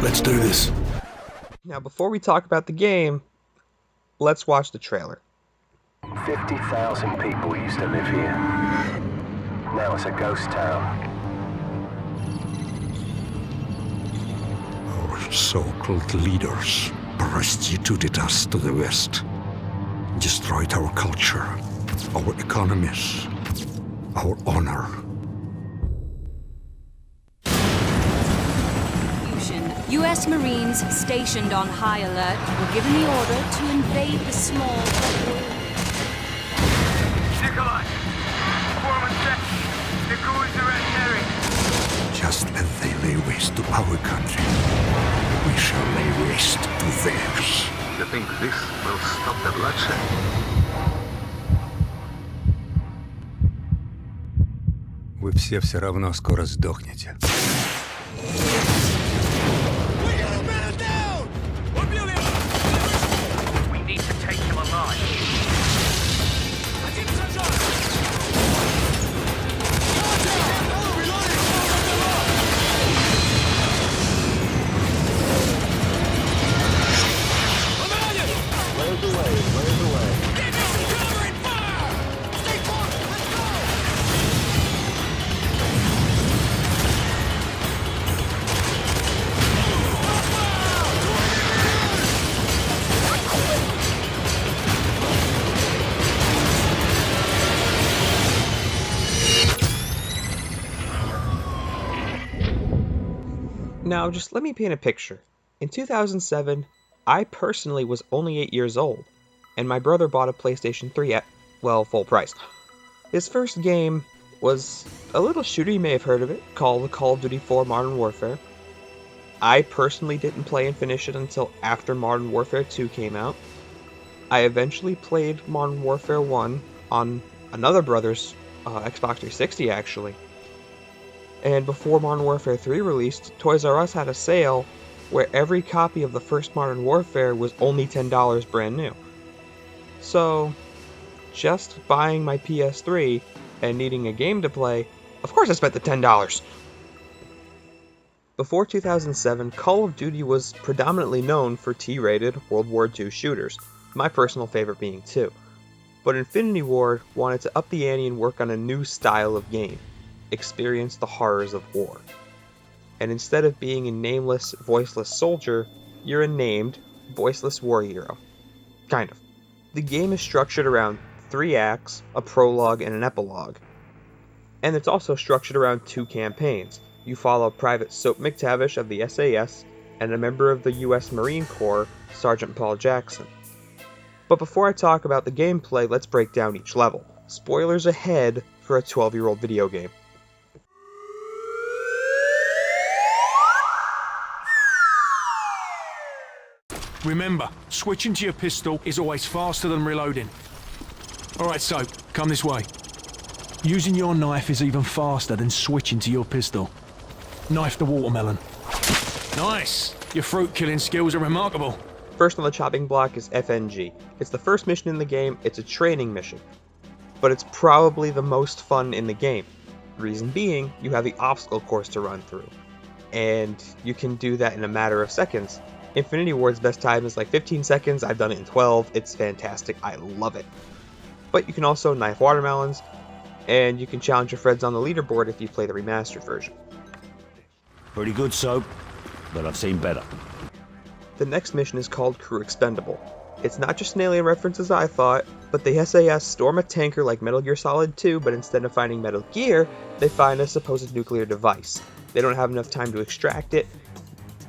Let's do this. Now, before we talk about the game, let's watch the trailer. 50,000 people used to live here. Now it's a ghost town. Our so-called leaders prostituted us to the West, destroyed our culture, our economies, our honor. U.S. Marines stationed on high alert were given the order to invade the small Just as they lay waste to our country, we shall lay waste to theirs. You think this will stop the bloodshed? Вы все равно скоро сдохнете. Now, just let me paint a picture. In 2007, I personally was only 8 years old, and my brother bought a PlayStation 3 at, well, full price. His first game was a little shooter, you may have heard of it, called Call of Duty 4 Modern Warfare. I personally didn't play and finish it until after Modern Warfare 2 came out. I eventually played Modern Warfare 1 on another brother's Xbox 360, actually. And before Modern Warfare 3 released, Toys R Us had a sale where every copy of the first Modern Warfare was only $10 brand new. So, just buying my PS3 and needing a game to play, of course I spent the $10. Before 2007, Call of Duty was predominantly known for T-rated World War II shooters, my personal favorite being 2. But Infinity Ward wanted to up the ante and work on a new style of game. Experience the horrors of war. And instead of being a nameless, voiceless soldier, you're a named, voiceless war hero. Kind of. The game is structured around 3 acts, a prologue, and an epilogue. And it's also structured around 2 campaigns. You follow Private Soap McTavish of the SAS and a member of the U.S. Marine Corps, Sergeant Paul Jackson. But before I talk about the gameplay, let's break down each level. Spoilers ahead for a 12-year-old video game. Remember, switching to your pistol is always faster than reloading. Alright, so, come this way. Using your knife is even faster than switching to your pistol. Knife the watermelon. Nice! Your fruit killing skills are remarkable. First on the chopping block is FNG. It's the first mission in the game, it's a training mission. But it's probably the most fun in the game. Reason being, you have the obstacle course to run through. And you can do that in a matter of seconds. Infinity Ward's best time is like 15 seconds, I've done it in 12, it's fantastic, I love it. But you can also knife watermelons, and you can challenge your friends on the leaderboard if you play the remastered version. Pretty good soap, but I've seen better. The next mission is called Crew Expendable. It's not just an alien reference as I thought, but the SAS storm a tanker like Metal Gear Solid 2, but instead of finding Metal Gear, they find a supposed nuclear device. They don't have enough time to extract it.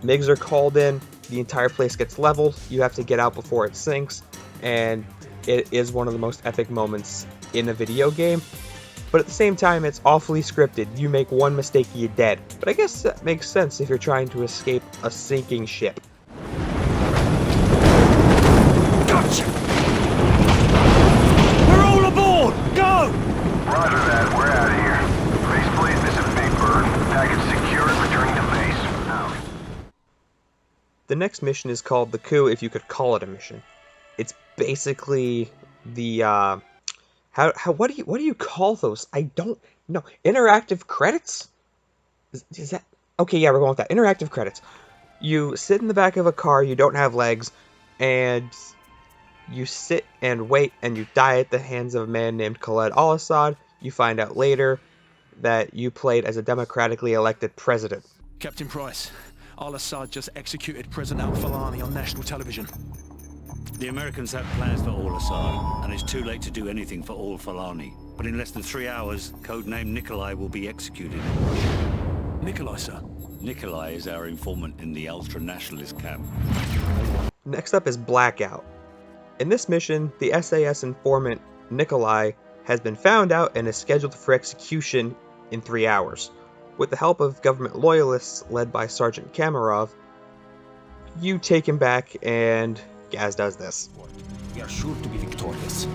MiGs are called in, the entire place gets leveled, you have to get out before it sinks, and it is one of the most epic moments in a video game. But at the same time, it's awfully scripted. You make one mistake, you're dead. But I guess that makes sense if you're trying to escape a sinking ship. Gotcha! We're all aboard! Go! Roger that, we're out of here. Faceplate, this is Big Bird. Package secured, returning to base. Out. The next mission is called The Coup, if you could call it a mission. It's basically the, what do you call those? I don't know. Interactive credits? Is that... Okay, yeah, we're going with that. Interactive credits. You sit in the back of a car, you don't have legs, and you sit and wait and you die at the hands of a man named Khaled al-Assad. You find out later that you played as a democratically elected president. Captain Price, al-Assad just executed President al-Falani on national television. The Americans have plans for al-Assad, and it's too late to do anything for al-Falani. But in less than 3 hours, codename Nikolai will be executed. Nikolai, sir? Nikolai is our informant in the ultra-nationalist camp. Next up is Blackout. In this mission, the SAS informant Nikolai has been found out and is scheduled for execution in 3 hours. With the help of government loyalists led by Sergeant Kamarov, you take him back and Gaz does this. We are sure to be victorious.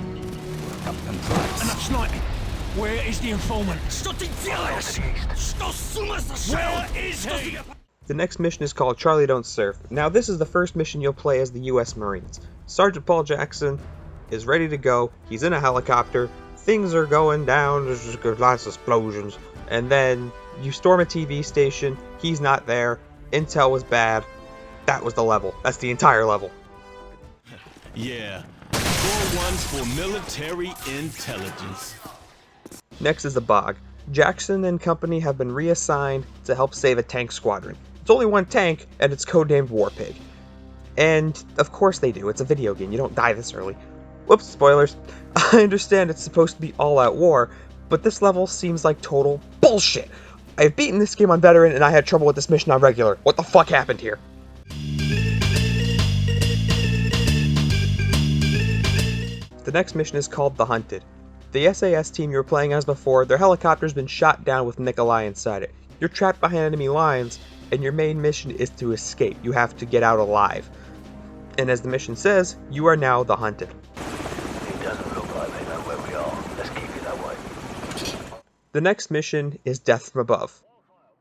Captain Price. Enough sniping! Where is the informant? Where is he? The next mission is called Charlie Don't Surf. Now this is the first mission you'll play as the US Marines. Sergeant Paul Jackson is ready to go. He's in a helicopter. Things are going down. There's just lots of explosions. And then you storm a TV station. He's not there. Intel was bad. That was the level. That's the entire level. Yeah. 4-1 for military intelligence. Next is the Bog. Jackson and company have been reassigned to help save a tank squadron. It's only one tank, and it's codenamed Warpig. And of course they do. It's a video game. You don't die this early. Whoops, spoilers. I understand it's supposed to be all-out war, but this level seems like total bullshit. I've beaten this game on veteran, and I had trouble with this mission on regular. What the fuck happened here? The next mission is called The Hunted. The SAS team you were playing as before, their helicopter's been shot down with Nikolai inside it. You're trapped behind enemy lines, and your main mission is to escape. You have to get out alive. And as the mission says, you are now the Hunted. It doesn't look like they know where we are. Let's keep it that way. The next mission is Death from Above.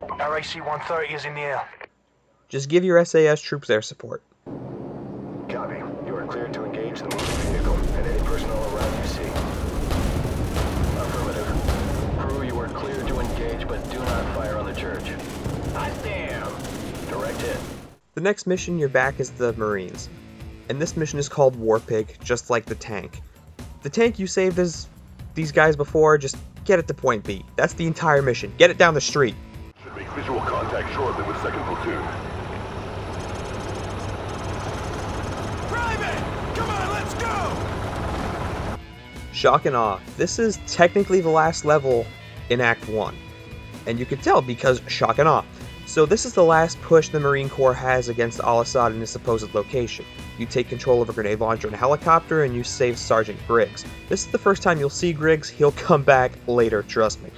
Our AC-130 is in the air. Just give your SAS troops their support. Copy. You are cleared to engage the moving vehicle and any personnel around you see. Affirmative. Crew, you are cleared to engage, but do not fire on the church. Hot damn! Direct hit. The next mission you're back is the Marines. And this mission is called Warpig, just like the tank. The tank you saved as these guys before, just get it to point B. That's the entire mission. Get it down the street. Should make visual contact shortly with second platoon. Private! Come on, let's go! Shock and Awe. This is technically the last level in Act 1. And you can tell because Shock and Awe. So this is the last push the Marine Corps has against al-Assad in his supposed location. You take control of a grenade launcher and a helicopter and you save Sergeant Griggs. This is the first time you'll see Griggs. He'll come back later, trust me.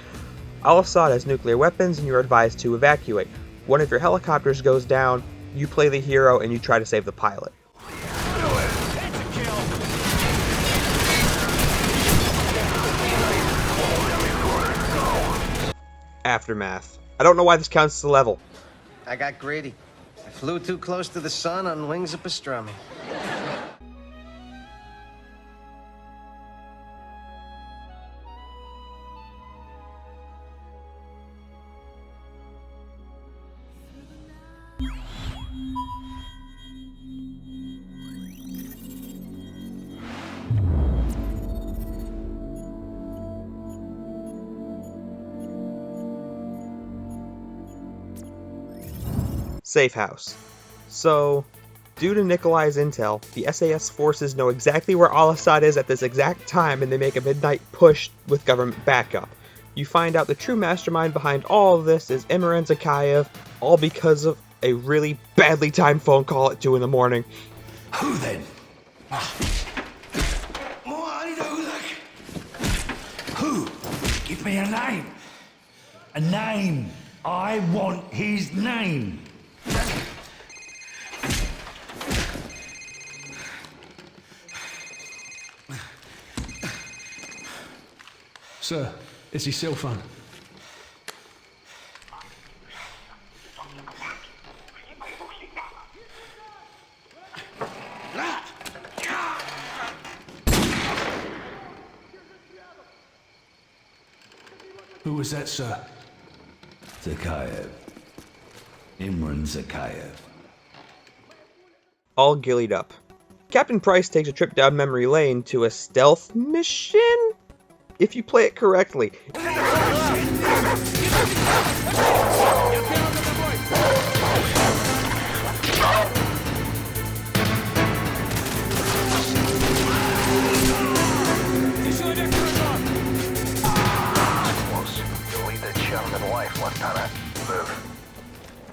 Al-Assad has nuclear weapons and you're advised to evacuate. One of your helicopters goes down, you play the hero and you try to save the pilot. Aftermath. I don't know why this counts as a level. I got greedy. I flew too close to the sun on wings of pastrami. Safe house. So, due to Nikolai's intel, the SAS forces know exactly where al-Assad is at this exact time and they make a midnight push with government backup. You find out the true mastermind behind all of this is Imran Zakayev, all because of a really badly timed phone call at 2 in the morning. Who then? Who? Give me a name. A name. I want his name. Sir, it's his cell phone. Who was that, sir? Zakayev. Imran Zakayev. all gillied up. Captain Price takes a trip down memory lane to a stealth mission? If you play it correctly.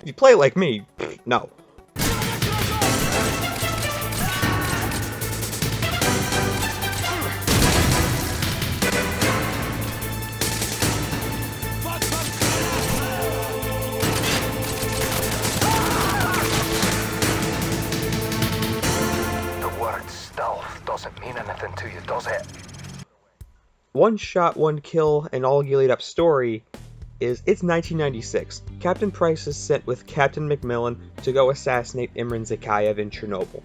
If you play like me, no. The word stealth doesn't mean anything to you, does it? One shot, one kill, and all gillied up story is it's 1996. Captain Price is sent with Captain Macmillan to go assassinate Imran Zakhaev in Chernobyl.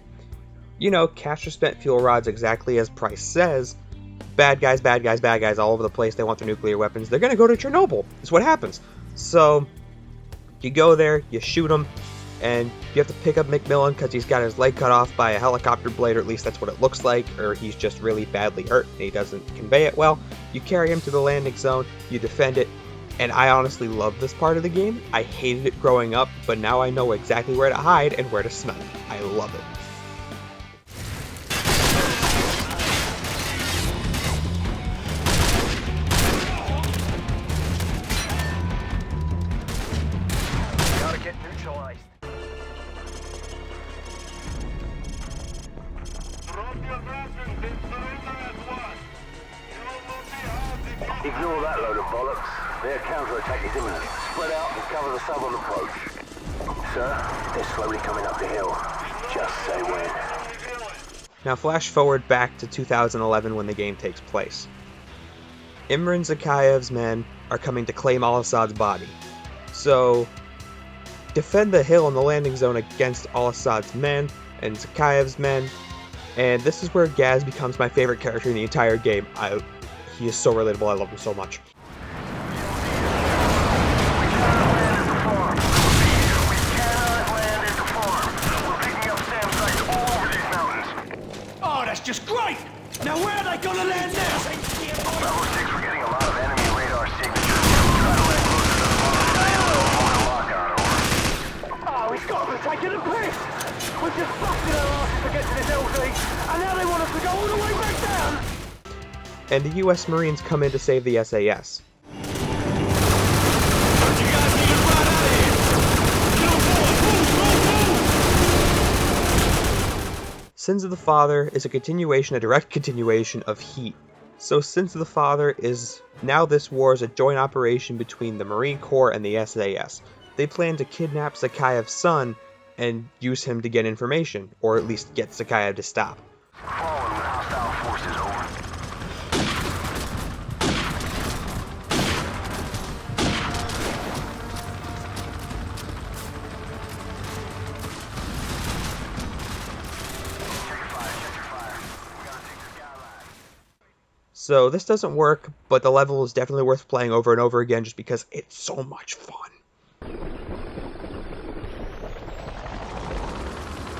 You know, cash for spent fuel rods exactly as Price says. Bad guys, bad guys, bad guys all over the place. They want their nuclear weapons. They're gonna go to Chernobyl. That's what happens. So, you go there, you shoot him, and you have to pick up Macmillan because he's got his leg cut off by a helicopter blade, or at least that's what it looks like, or he's just really badly hurt and he doesn't convey it well. You carry him to the landing zone, you defend it, and I honestly love this part of the game. I hated it growing up, but now I know exactly where to hide and where to smell it. I love it. Gotta get neutralized. Ignore that load of bollocks. Their counterattack is imminent. Spread out and cover the southern approach. Sir, they're slowly coming up the hill. Just say when. Now flash forward back to 2011 when the game takes place. Imran Zakhaev's men are coming to claim al-Assad's body. So, defend the hill in the landing zone against al-Assad's men and Zakhaev's men. And this is where Gaz becomes my favorite character in the entire game. He is so relatable, I love him so much. Oh, that's just great! Now where are they gonna land now? Bravo 6, we're getting a lot of enemy radar signatures. Try to land closer to the farm. Lockout, over. Oh, he's got to be taking a piss! We've just busted our asses to get to this LZ, and now they want us to go all the way back down! And the US Marines come in to save the SAS. Sins of the Father is a direct continuation of Heat. So Sins of the Father is now this war is a joint operation between the Marine Corps and the SAS. They plan to kidnap Zakhaev's son and use him to get information, or at least get Zakhaev to stop. Fallen with hostile forces, over. So this doesn't work, but the level is definitely worth playing over and over again just because it's so much fun.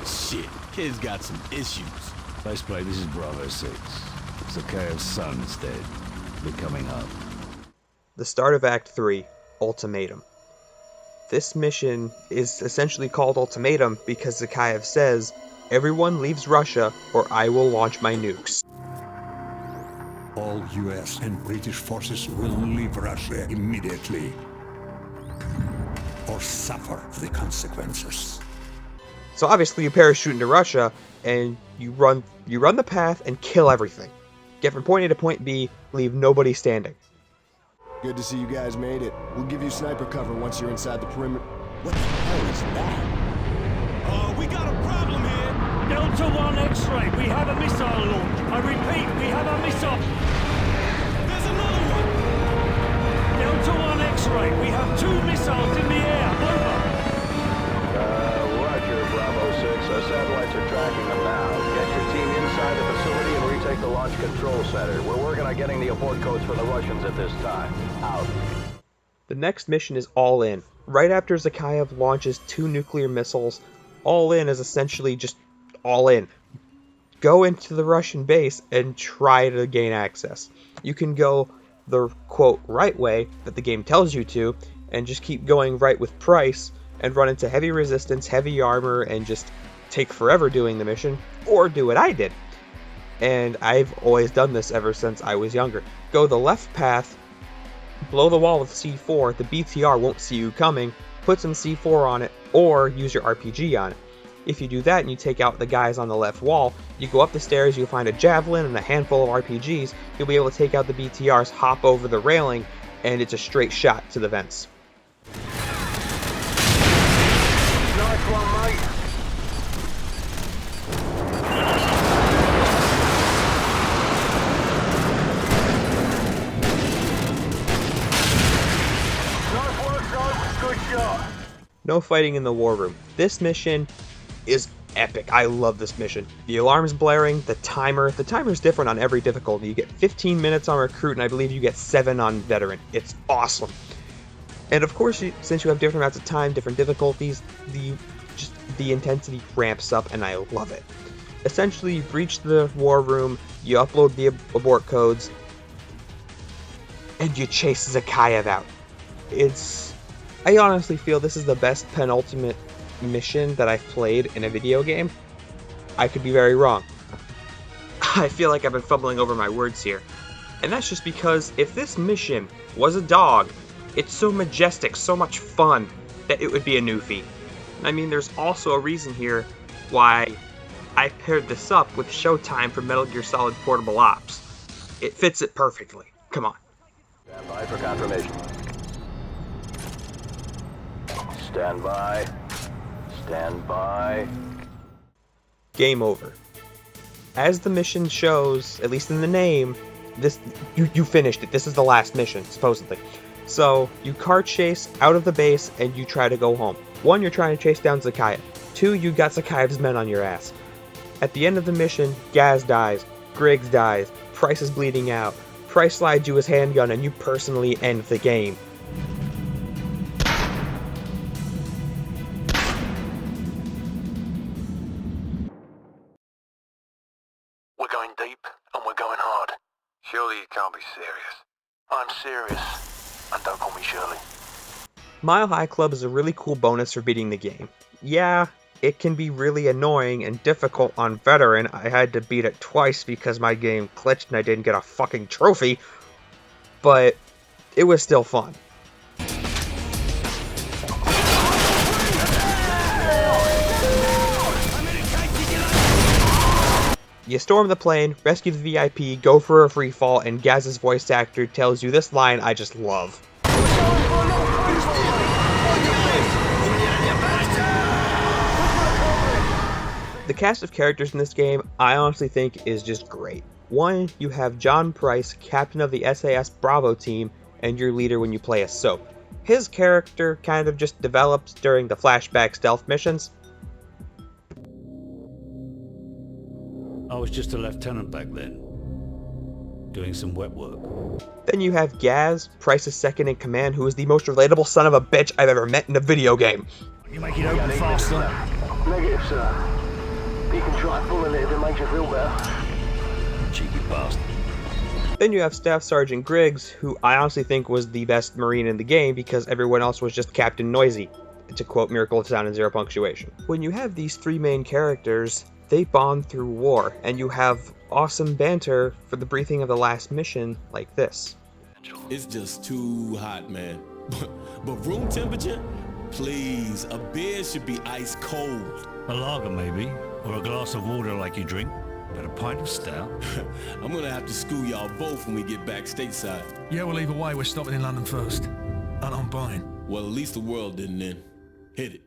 Shit, kid's got some issues. Base plate, this is Bravo 6. Zakhaev's son is dead. They're coming up. The start of Act 3, Ultimatum. This mission is essentially called Ultimatum because Zakhaev says, "Everyone leaves Russia or I will launch my nukes." All US and British forces will leave Russia immediately, or suffer the consequences. So obviously you parachute into Russia and you run the path and kill everything. Get from point A to point B, leave nobody standing. Good to see you guys made it. We'll give you sniper cover once you're inside the perimeter. What the hell is that? We got a problem here. Delta 1 X-ray, we have a missile launch. I repeat, we have a missile. There's another one. Delta 1 X-ray, we have 2 missiles in the air. Over. Roger, Bravo 6. Our satellites are tracking them now. Get your team inside the facility and retake the launch control center. We're working on getting the abort codes for the Russians at this time. Out. The next mission is All In. Right after Zakhaev launches 2 nuclear missiles, All In is essentially just all in. Go into the Russian base and try to gain access. You can go the quote right way that the game tells you to, and just keep going right with Price and run into heavy resistance, heavy armor, and just take forever doing the mission, or do what I did. And I've always done this ever since I was younger. Go the left path, blow the wall with C4, the BTR won't see you coming, put some C4 on it, or use your RPG on it. If you do that and you take out the guys on the left wall, you go up the stairs, you'll find a javelin and a handful of RPGs, you'll be able to take out the BTRs, hop over the railing, and it's a straight shot to the vents. Nice one, mate. Nice work, son. Good shot. No fighting in the war room. This mission is epic. I love this mission. The alarm's blaring, the timer's different on every difficulty. You get 15 minutes on recruit, and I believe you get 7 on veteran. It's awesome. And of course, since you have different amounts of time, different difficulties, the intensity ramps up, and I love it. Essentially, you breach the war room, you upload the abort codes, and you chase Zakayev out. I honestly feel this is the best penultimate mission that I've played in a video game. I could be very wrong. I feel like I've been fumbling over my words here. And that's just because if this mission was a dog, it's so majestic, so much fun, that it would be a new feat. I mean, there's also a reason here why I paired this up with Showtime for Metal Gear Solid Portable Ops. It fits it perfectly. Come on. Stand by for confirmation. Stand by. Stand by. Game over. As the mission shows, at least in the name, you finished it. This is the last mission, supposedly. So, you car chase out of the base and you try to go home. 1, you're trying to chase down Zakayev. 2, you got Zakayev's men on your ass. At the end of the mission, Gaz dies, Griggs dies, Price is bleeding out, Price slides you his handgun, and you personally end the game. We're going deep and we're going hard. Surely you can't be serious. I'm serious. And don't call me Shirley. Mile High Club is a really cool bonus for beating the game. Yeah, it can be really annoying and difficult on veteran. I had to beat it twice because my game glitched and I didn't get a fucking trophy. But it was still fun. You storm the plane, rescue the VIP, go for a free fall, and Gaz's voice actor tells you this line I just love. The cast of characters in this game, I honestly think, is just great. 1, you have John Price, captain of the SAS Bravo team, and your leader when you play as Soap. His character kind of just developed during the flashback stealth missions. I was just a lieutenant back then, doing some wet work. Then you have Gaz, Price's second in command, who is the most relatable son of a bitch I've ever met in a video game. You make it open faster. Negative, sir. You can try pulling it if it makes you feel better. Cheeky bastard. Then you have Staff Sergeant Griggs, who I honestly think was the best Marine in the game because everyone else was just Captain Noisy, to quote Miracle of Sound and Zero Punctuation. When you have these 3 main characters, they bond through war, and you have awesome banter for the briefing of the last mission like this. It's just too hot, man. But room temperature? Please, a beer should be ice cold. A lager, maybe, or a glass of water like you drink, but a pint of stout. I'm gonna have to school y'all both when we get back stateside. Yeah, well, either way, we're stopping in London first. And I'm buying. Well, at least the world didn't end. Hit it.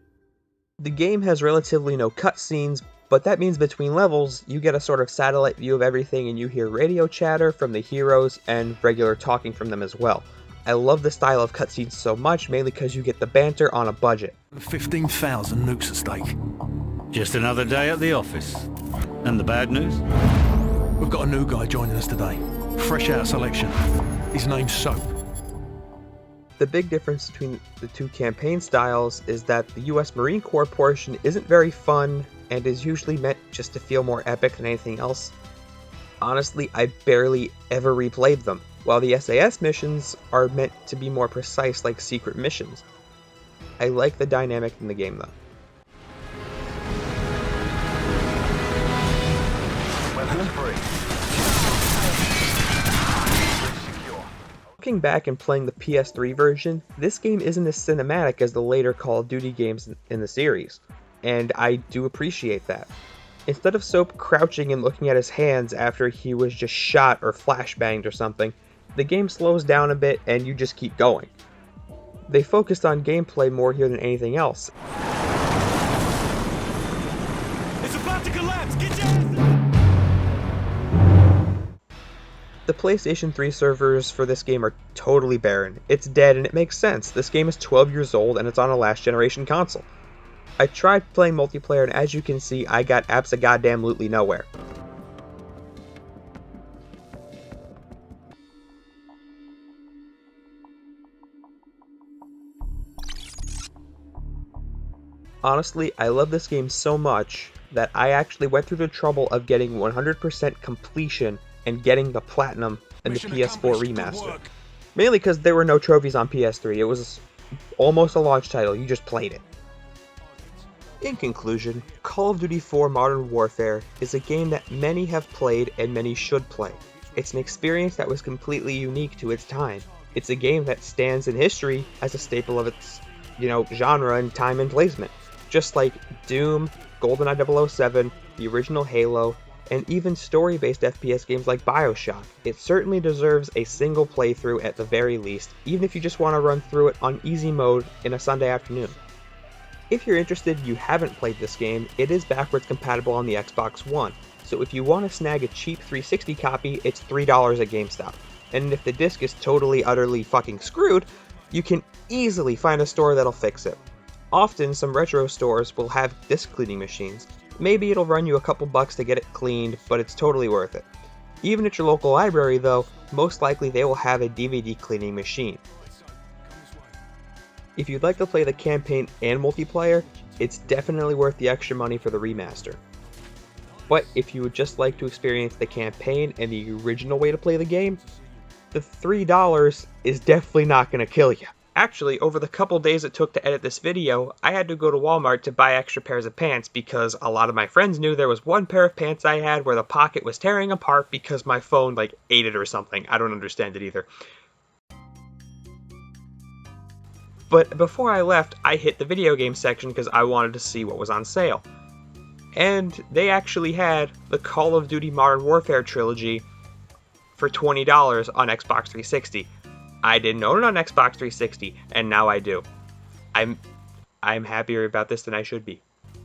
The game has relatively no cutscenes, but that means between levels, you get a sort of satellite view of everything and you hear radio chatter from the heroes and regular talking from them as well. I love the style of cutscenes so much, mainly because you get the banter on a budget. 15,000 nukes at stake. Just another day at the office. And the bad news? We've got a new guy joining us today. Fresh out of selection. His name's Soap. The big difference between the 2 campaign styles is that the US Marine Corps portion isn't very fun and is usually meant just to feel more epic than anything else. Honestly, I barely ever replayed them, while the SAS missions are meant to be more precise like secret missions. I like the dynamic in the game though. Weapons free. Looking back and playing the PS3 version, this game isn't as cinematic as the later Call of Duty games in the series, and I do appreciate that. Instead of Soap crouching and looking at his hands after he was just shot or flashbanged or something, the game slows down a bit and you just keep going. They focused on gameplay more here than anything else. It's about to collapse! Get your ass! The PlayStation 3 servers for this game are totally barren. It's dead and it makes sense. This game is 12 years old and it's on a last generation console. I tried playing multiplayer and as you can see, I got abso-goddamn-lutely nowhere. Honestly, I love this game so much that I actually went through the trouble of getting 100% completion and getting the Platinum and the PS4 remaster. Mainly because there were no trophies on PS3, it was almost a launch title, you just played it. In conclusion, Call of Duty 4 Modern Warfare is a game that many have played and many should play. It's an experience that was completely unique to its time. It's a game that stands in history as a staple of its, genre and time and placement. Just like Doom, GoldenEye 007, the original Halo, and even story-based FPS games like BioShock, it certainly deserves a single playthrough at the very least, even if you just want to run through it on easy mode in a Sunday afternoon. If you're interested and you haven't played this game, it is backwards compatible on the Xbox One, so if you want to snag a cheap 360 copy, it's $3 at GameStop. And if the disc is totally, utterly fucking screwed, you can easily find a store that'll fix it. Often, some retro stores will have disc cleaning machines. Maybe it'll run you a couple bucks to get it cleaned, but it's totally worth it. Even at your local library though, most likely they will have a DVD cleaning machine. If you'd like to play the campaign and multiplayer, it's definitely worth the extra money for the remaster. But if you would just like to experience the campaign and the original way to play the game, the $3 is definitely not going to kill you. Actually, over the couple days it took to edit this video, I had to go to Walmart to buy extra pairs of pants because a lot of my friends knew there was one pair of pants I had where the pocket was tearing apart because my phone ate it or something. I don't understand it either. But before I left, I hit the video game section because I wanted to see what was on sale. And they actually had the Call of Duty Modern Warfare trilogy for $20 on Xbox 360. I didn't own it on Xbox 360, and now I do. I'm happier about this than I should be.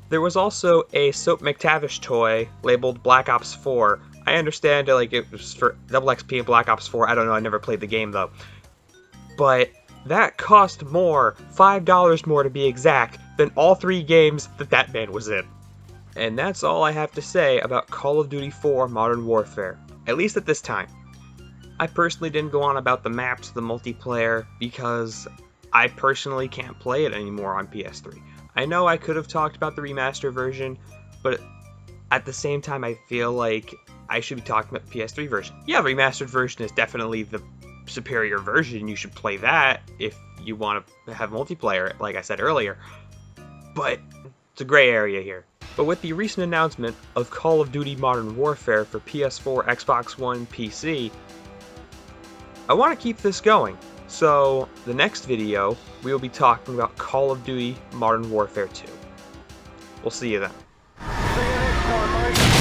There was also a Soap McTavish toy labeled Black Ops 4. I understand it was for Double XP and Black Ops 4. I don't know, I never played the game though. But that cost more, $5 more to be exact, than all 3 games that man was in. And that's all I have to say about Call of Duty 4 Modern Warfare, at least at this time. I personally didn't go on about the maps, the multiplayer, because I personally can't play it anymore on PS3. I know I could have talked about the remaster version, but at the same time I feel like I should be talking about the PS3 version. Yeah, the remastered version is definitely the superior version. You should play that if you want to have multiplayer, like I said earlier. But it's a gray area here. But with the recent announcement of Call of Duty Modern Warfare for PS4, Xbox One, PC, I want to keep this going. So the next video, we will be talking about Call of Duty Modern Warfare 2. We'll see you then. See you next time, mate.